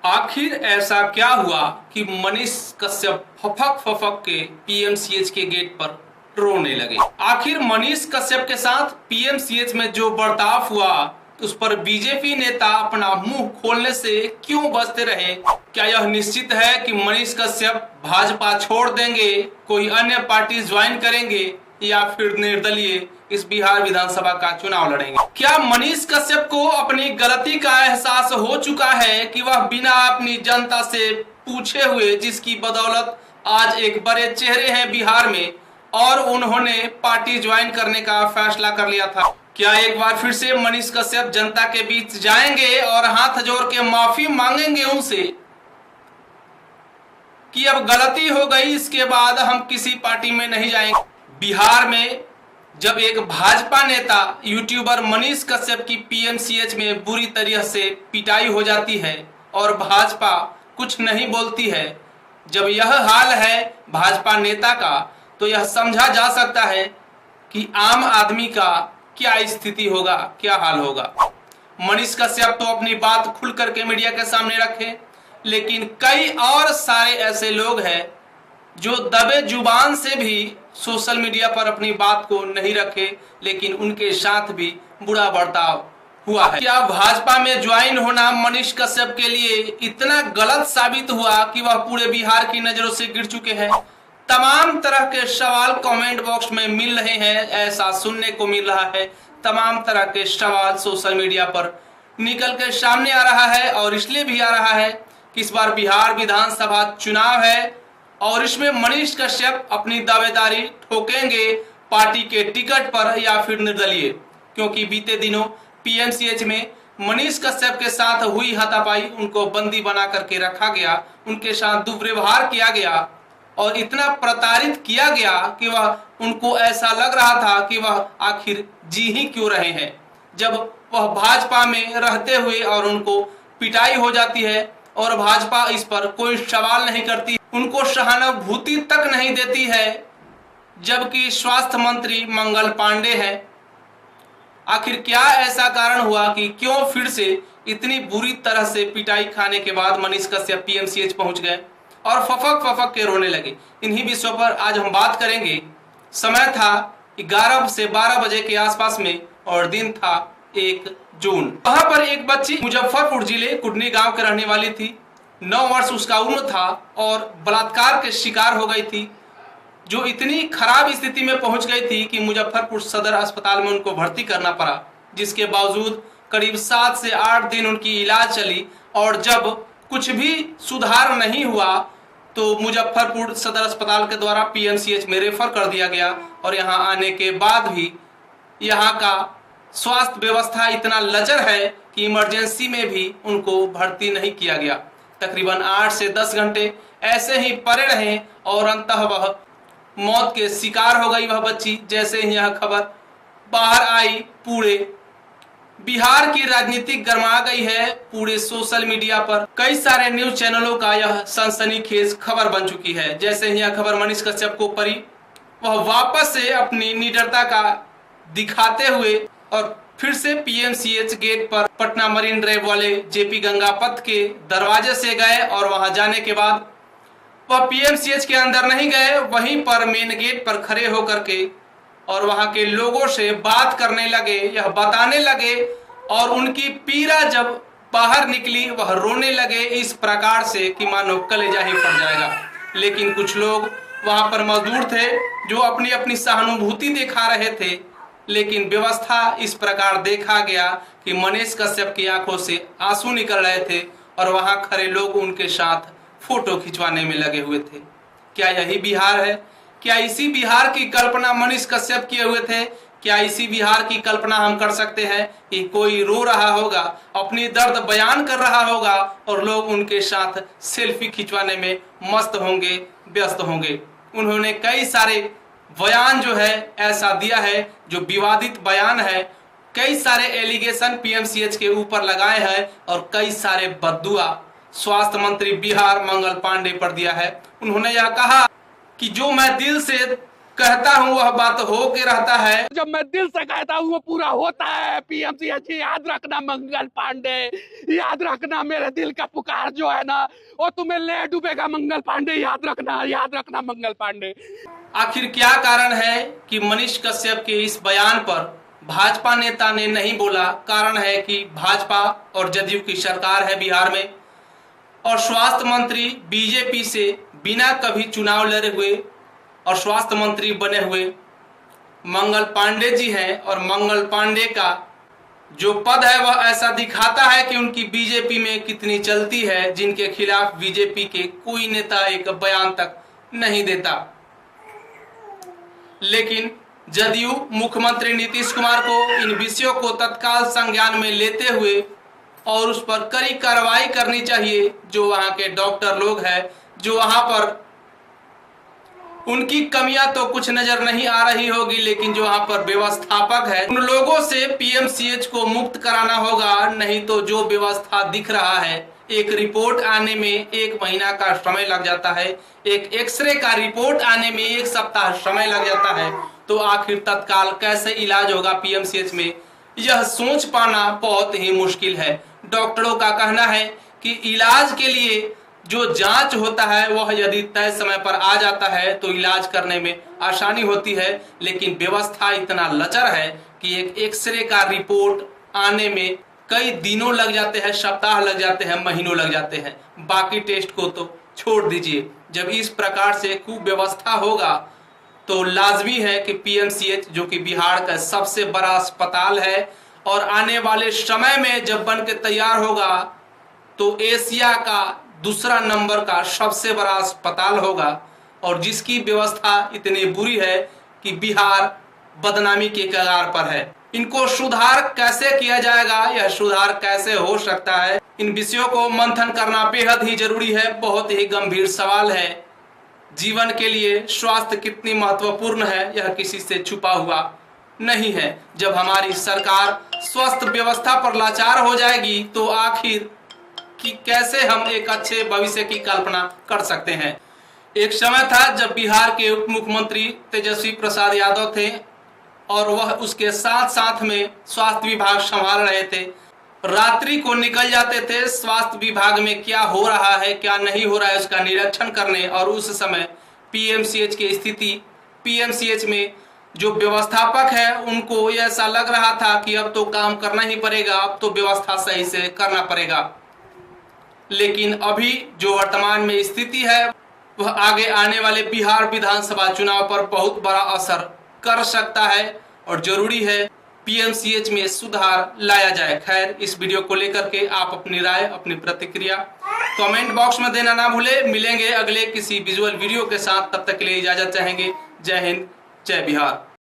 आखिर ऐसा क्या हुआ कि मनीष कश्यप फफक फफक के पीएमसीएच के गेट पर रोने लगे। आखिर मनीष कश्यप के साथ पीएमसीएच में जो बर्ताव हुआ उस पर बीजेपी नेता अपना मुंह खोलने से क्यों बचते रहे? क्या यह निश्चित है कि मनीष कश्यप भाजपा छोड़ देंगे, कोई अन्य पार्टी ज्वाइन करेंगे या फिर निर्दलीय इस बिहार विधानसभा का चुनाव लड़ेंगे? क्या मनीष कश्यप को अपनी गलती का एहसास हो चुका है कि वह बिना अपनी जनता से पूछे हुए, जिसकी बदौलत आज एक बड़े चेहरे हैं बिहार में, और उन्होंने पार्टी ज्वाइन करने का फैसला कर लिया था? क्या एक बार फिर से मनीष कश्यप जनता के बीच जाएंगे और हाथ जोड़ के माफी मांगेंगे उनसे कि अब गलती हो गई, इसके बाद हम किसी पार्टी में नहीं जाएंगे? बिहार में जब एक भाजपा नेता यूट्यूबर मनीष कश्यप की पीएमसीएच में बुरी तरह से पिटाई हो जाती है और भाजपा कुछ नहीं बोलती है, जब यह हाल है भाजपा नेता का, तो यह समझा जा सकता है कि आम आदमी का क्या स्थिति होगा, क्या हाल होगा। मनीष कश्यप तो अपनी बात खुल करके मीडिया के सामने रखे, लेकिन कई और सारे ऐसे लोग हैं जो दबे जुबान से भी सोशल मीडिया पर अपनी बात को नहीं रखे, लेकिन उनके साथ भी बुरा बर्ताव हुआ है। क्या भाजपा में ज्वाइन होना मनीष कश्यप के लिए इतना गलत साबित हुआ कि वह पूरे बिहार की नजरों से गिर चुके हैं? तमाम तरह के सवाल कमेंट बॉक्स में मिल रहे हैं, ऐसा सुनने को मिल रहा है। तमाम तरह के सवाल सोशल मीडिया पर निकल के सामने आ रहा है, और इसलिए भी आ रहा है कि इस बार बिहार विधानसभा चुनाव है और इसमें मनीष कश्यप अपनी दावेदारी ठोकेंगे पार्टी के टिकट पर या फिर निर्दलीय, क्योंकि बीते दिनों पीएमसीएच में मनीष कश्यप के साथ हुई हाथापाई, उनको बंदी बना करके रखा गया, उनके साथ दुर्व्यवहार किया गया और इतना प्रताड़ित किया गया कि वह उनको ऐसा लग रहा था कि वह आखिर जी ही क्यों रहे हैं, जब वह भाजपा में रहते हुए और उनको पिटाई हो जाती है और भाजपा इस पर कोई सवाल नहीं करती, उनको सहानुभूति तक नहीं देती है, जबकि स्वास्थ्य मंत्री मंगल पांडे हैं। आखिर क्या ऐसा कारण हुआ कि क्यों फिर से इतनी बुरी तरह से पिटाई खाने के बाद मनीष कश्यप पीएमसीएच पहुंच गए और फफक फफक के रोने लगे? इन्हीं विषयों पर आज हम बात करेंगे। समय था 11 से 12 बजे के आसपास में और दिन था 1 जून। वहां पर एक बच्ची मुजफ्फरपुर जिले कुटनी गांव के रहने वाली थी। 9 वर्ष उसका उम्र था और बलात्कार के शिकार हो गई थी, जो इतनी खराब स्थिति में पहुंच गई थी कि मुजफ्फरपुर सदर अस्पताल में उनको भर्ती करना पड़ा, जिसके बावजूद करीब 7 से 8 दिन उनकी इलाज चली और जब कुछ भी सुधार नहीं हुआ तो मुजफ्फरपुर सदर अस्पताल के द्वारा पीएमसीएच में रेफर कर दिया गया। और यहाँ आने के बाद भी यहाँ का स्वास्थ्य व्यवस्था इतना लचर है कि इमरजेंसी में भी उनको भर्ती नहीं किया गया। तकरीबन 8 से 10 घंटे ऐसे ही पड़े रहे और अंततः वह मौत के शिकार हो गई वह बच्ची। जैसे ही यह खबर बाहर आई, पूरे बिहार की राजनीति गरमा गई है। पूरे सोशल मीडिया पर कई सारे न्यूज चैनलों का यह सनसनीखेज खबर बन चुकी है। जैसे ही यह खबर मनीष कश्यप को पड़ी, वह वापस से अपनी निडरता का दिखाते हुए और फिर से पीएमसीएच गेट पर पटना मरीन ड्राइव वाले जेपी गंगा पथ के दरवाजे से गए और वहां जाने के बाद वह पीएमसीएच के अंदर नहीं गए, वहीं पर मेन गेट पर खड़े होकर के और वहां के लोगों से बात करने लगे, यह बताने लगे, और उनकी पीड़ा जब बाहर निकली वह रोने लगे इस प्रकार से कि मानो कलेजा ही फट जाएगा। लेकिन कुछ लोग वहां पर मजदूर थे जो अपनी अपनी सहानुभूति दिखा रहे थे, लेकिन व्यवस्था इस प्रकार देखा गया कि मनीष कश्यप की आंखों से आंसू निकल रहे थे और वहां खड़े लोग उनके साथ फोटो खिंचवाने में लगे हुए थे। क्या यही बिहार है? क्या इसी बिहार की कल्पना मनीष कश्यप किए हुए थे? क्या इसी बिहार की कल्पना हम कर सकते हैं कि कोई रो रहा होगा, अपनी दर्द बयान कर रहा होगा और लोग उनके साथ सेल्फी खिंचवाने में मस्त होंगे, व्यस्त होंगे? उन्होंने कई सारे बयान जो है ऐसा दिया है जो विवादित बयान है, कई सारे एलिगेशन पीएमसीएच के ऊपर लगाए हैं और कई सारे बद्दुआ स्वास्थ्य मंत्री बिहार मंगल पांडे पर दिया है। उन्होंने यह कहा कि जो मैं दिल से कहता हूँ वह बात हो के रहता है। जब मैं दिल से कहता हूँ वो पूरा होता है। पीएमसीएच याद रखना मंगल पांडे, याद रखना मेरे दिल का पुकार जो है ना वो तुम्हें ले डूबेगा मंगल पांडे, याद रखना मंगल पांडे। आखिर क्या कारण है कि मनीष कश्यप के इस बयान पर भाजपा नेता ने नहीं बोला? कारण है कि भाजपा और जदयू की सरकार है बिहार में और स्वास्थ्य मंत्री बीजेपी से बिना कभी चुनाव लड़े हुए और स्वास्थ्य मंत्री बने हुए मंगल पांडे जी हैं। और मंगल पांडे का जो पद है वह ऐसा दिखाता है कि उनकी बीजेपी में कितनी चलती है, जिनके खिलाफ बीजेपी के कोई नेता एक बयान तक नहीं देता। लेकिन जदयू मुख्यमंत्री नीतीश कुमार को इन विषयों को तत्काल संज्ञान में लेते हुए और उस पर कड़ी कार्रवाई करनी चाहिए। जो वहां के डॉक्टर लोग हैं, जो वहां पर उनकी कमियां तो कुछ नजर नहीं आ रही होगी, लेकिन जो वहां पर व्यवस्थापक है उन लोगों से पीएमसीएच को मुक्त कराना होगा। नहीं तो जो व्यवस्था दिख रहा है, एक रिपोर्ट आने में 1 महीना का समय लग जाता है, एक एक्सरे का रिपोर्ट आने में 1 सप्ताह समय लग जाता है, तो आखिर तत्काल कैसे इलाज होगा पीएमसीएच में, यह सोच पाना बहुत ही मुश्किल है। डॉक्टरों का कहना है कि इलाज के लिए जो जांच होता है वह यदि तय समय पर आ जाता है तो इलाज करने में आसानी होती है, लेकिन व्यवस्था इतना लचर है कि एक एक्सरे का रिपोर्ट आने में कई दिनों लग जाते हैं, सप्ताह लग जाते हैं, महीनों लग जाते हैं। बाकी टेस्ट को तो छोड़ दीजिए। जब इस प्रकार से कुव्यवस्था होगा तो लाजमी है कि पीएमसीएच जो कि बिहार का सबसे बड़ा अस्पताल है और आने वाले समय में जब बन के तैयार होगा तो एशिया का दूसरा नंबर का सबसे बड़ा अस्पताल होगा, और जिसकी व्यवस्था इतनी बुरी है कि बिहार बदनामी के कगार पर है। इनको सुधार कैसे किया जाएगा, यह सुधार कैसे हो सकता है, इन विषयों को मंथन करना बेहद ही जरूरी है। बहुत ही गंभीर सवाल है। जीवन के लिए स्वास्थ्य कितनी महत्वपूर्ण है यह किसी से छुपा हुआ नहीं है। जब हमारी सरकार स्वास्थ्य व्यवस्था पर लाचार हो जाएगी तो आखिर कि कैसे हम एक अच्छे भविष्य की कल्पना कर सकते हैं। एक समय था जब बिहार के उप मुख्यमंत्री तेजस्वी प्रसाद यादव थे और वह उसके साथ साथ में स्वास्थ्य विभाग संभाल रहे थे। रात्रि को निकल जाते थे स्वास्थ्य विभाग में क्या हो रहा है क्या नहीं हो रहा है उसका निरीक्षण करने, और उस समय पीएमसीएच की स्थिति, पीएमसीएच में जो व्यवस्थापक है उनको ऐसा लग रहा था कि अब तो काम करना ही पड़ेगा, अब तो व्यवस्था सही से करना पड़ेगा। लेकिन अभी जो वर्तमान में स्थिति है वह आगे आने वाले बिहार विधानसभा चुनाव पर बहुत बड़ा असर कर सकता है और जरूरी है पीएमसीएच में सुधार लाया जाए। खैर, इस वीडियो को लेकर के आप अपनी राय, अपनी प्रतिक्रिया कमेंट बॉक्स में देना ना भूले। मिलेंगे अगले किसी विजुअल वीडियो के साथ, तब तक के लिए इजाजत चाहेंगे। जय हिंद, जय बिहार।